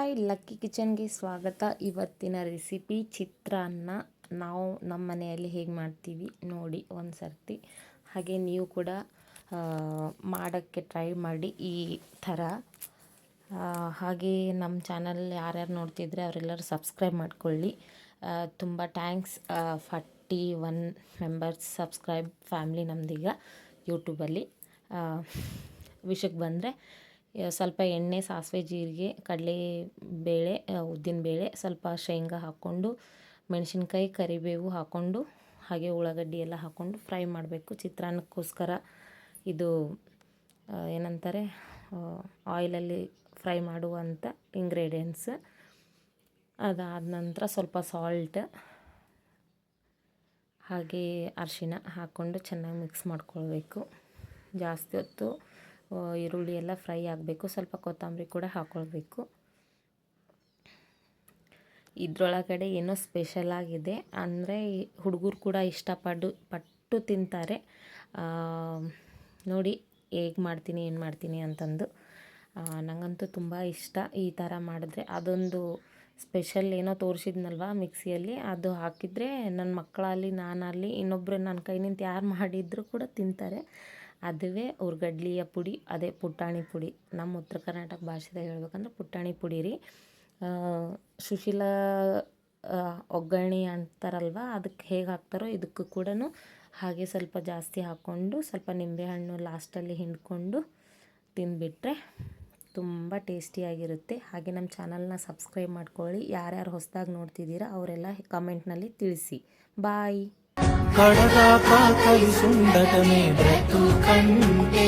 Hi, lucky ಕಿಚನ್ಗೆ ಸ್ವಾಗತ. ಇವತ್ತಿನ recipe ಚಿತ್ರಾನ್ನ. ನಾವು ನಮ್ಮ ಮನೆಯಲ್ಲಿ ಹೇಗೆ ಮಾಡ್ತೀವಿ ನೋಡಿ ಒಂದು ಸರ್ತಿ. ಹಾಗೆ ನೀವು ಕೂಡ ಮಾಡೋಕ್ಕೆ ಟ್ರೈ ಮಾಡಿ ಈ ಥರ. ಹಾಗೆ ನಮ್ಮ ಚಾನಲ್ ಯಾರ್ಯಾರು ನೋಡ್ತಿದ್ರೆ ಅವರೆಲ್ಲರೂ ಸಬ್ಸ್ಕ್ರೈಬ್ ಮಾಡ್ಕೊಳ್ಳಿ. ತುಂಬ ಥ್ಯಾಂಕ್ಸ್. 41 ಮೆಂಬರ್ಸ್ ಸಬ್ಸ್ಕ್ರೈಬ್ ಫ್ಯಾಮ್ಲಿ ನಮ್ಮದೀಗ ಯೂಟ್ಯೂಬಲ್ಲಿ. ವಿಷಯಕ್ಕೆ ಬಂದರೆ ಸ್ವಲ್ಪ ಎಣ್ಣೆ, ಸಾಸಿವೆ, ಜೀರಿಗೆ, ಕಡಲೆಬೇಳೆ, ಉದ್ದಿನಬೇಳೆ, ಸ್ವಲ್ಪ ಶೇಂಗಾ ಹಾಕ್ಕೊಂಡು, ಮೆಣಸಿನ್ಕಾಯಿ, ಕರಿಬೇವು ಹಾಕ್ಕೊಂಡು, ಹಾಗೆ ಉಳ್ಳಾಗಡ್ಡಿ ಎಲ್ಲ ಹಾಕ್ಕೊಂಡು ಫ್ರೈ ಮಾಡಬೇಕು. ಚಿತ್ರಾನ್ನಕ್ಕೋಸ್ಕರ ಇದು ಏನಂತಾರೆ, ಆಯಿಲಲ್ಲಿ ಫ್ರೈ ಮಾಡುವಂಥ ಇಂಗ್ರೀಡಿಯೆಂಟ್ಸ್. ಅದಾದ ನಂತರ ಸ್ವಲ್ಪ ಸಾಲ್ಟ್ ಹಾಗೆ ಅರಿಶಿನ ಹಾಕ್ಕೊಂಡು ಚೆನ್ನಾಗಿ ಮಿಕ್ಸ್ ಮಾಡ್ಕೊಳ್ಬೇಕು. ಜಾಸ್ತಿ ಹೊತ್ತು ಈರುಳ್ಳಿ ಎಲ್ಲ ಫ್ರೈ ಆಗಬೇಕು. ಸ್ವಲ್ಪ ಕೊತ್ತಂಬರಿ ಕೂಡ ಹಾಕ್ಕೊಳ್ಬೇಕು. ಇದರೊಳಗಡೆ ಏನೋ ಸ್ಪೆಷಲ್ ಆಗಿದೆ, ಅಂದರೆ ಹುಡುಗರು ಕೂಡ ಪಟ್ಟು ತಿಂತಾರೆ. ನೋಡಿ ಹೇಗೆ ಮಾಡ್ತೀನಿ, ಏನು ಮಾಡ್ತೀನಿ ಅಂತಂದು. ನನಗಂತೂ ತುಂಬ ಇಷ್ಟ ಈ ಥರ ಮಾಡಿದ್ರೆ. ಅದೊಂದು ಸ್ಪೆಷಲ್ ಏನೋ ತೋರಿಸಿದ್ನಲ್ವ ಮಿಕ್ಸಿಯಲ್ಲಿ, ಅದು ಹಾಕಿದರೆ ನನ್ನ ಮಕ್ಕಳಲ್ಲಿ, ನಾನಲ್ಲಿ, ಇನ್ನೊಬ್ಬರು ನನ್ನ ಕೈನಿಂದ ಯಾರು ಮಾಡಿದರೂ ಕೂಡ ತಿಂತಾರೆ. ಅದುವೇ ಉರ್ಗಡ್ಲಿಯ ಪುಡಿ, ಅದೇ ಪುಟಾಣಿ ಪುಡಿ. ನಮ್ಮ ಉತ್ತರ ಕರ್ನಾಟಕ ಭಾಷೆದಾಗ ಹೇಳ್ಬೇಕಂದ್ರೆ ಪುಟಾಣಿ ಪುಡಿ ರೀ. ಸುಶೀಲ ಒಗ್ಗರಣೆ ಅಂತಾರಲ್ವ, ಅದಕ್ಕೆ ಹೇಗೆ ಹಾಕ್ತಾರೋ ಇದಕ್ಕೂ ಕೂಡ ಹಾಗೆ ಸ್ವಲ್ಪ ಜಾಸ್ತಿ ಹಾಕ್ಕೊಂಡು, ಸ್ವಲ್ಪ ನಿಂಬೆಹಣ್ಣು ಲಾಸ್ಟಲ್ಲಿ ಹಿಂಡ್ಕೊಂಡು ತಿಂದುಬಿಟ್ರೆ ತುಂಬ ಟೇಸ್ಟಿಯಾಗಿರುತ್ತೆ. ಹಾಗೆ ನಮ್ಮ ಚಾನಲ್ನ ಸಬ್ಸ್ಕ್ರೈಬ್ ಮಾಡ್ಕೊಳ್ಳಿ. ಯಾರ್ಯಾರು ಹೊಸದಾಗಿ ನೋಡ್ತಿದ್ದೀರಾ ಅವರೆಲ್ಲ ಕಮೆಂಟ್ನಲ್ಲಿ ತಿಳಿಸಿ. ಬಾಯ್. కడదాకా కలిసుండటమే బ్రతుకంటే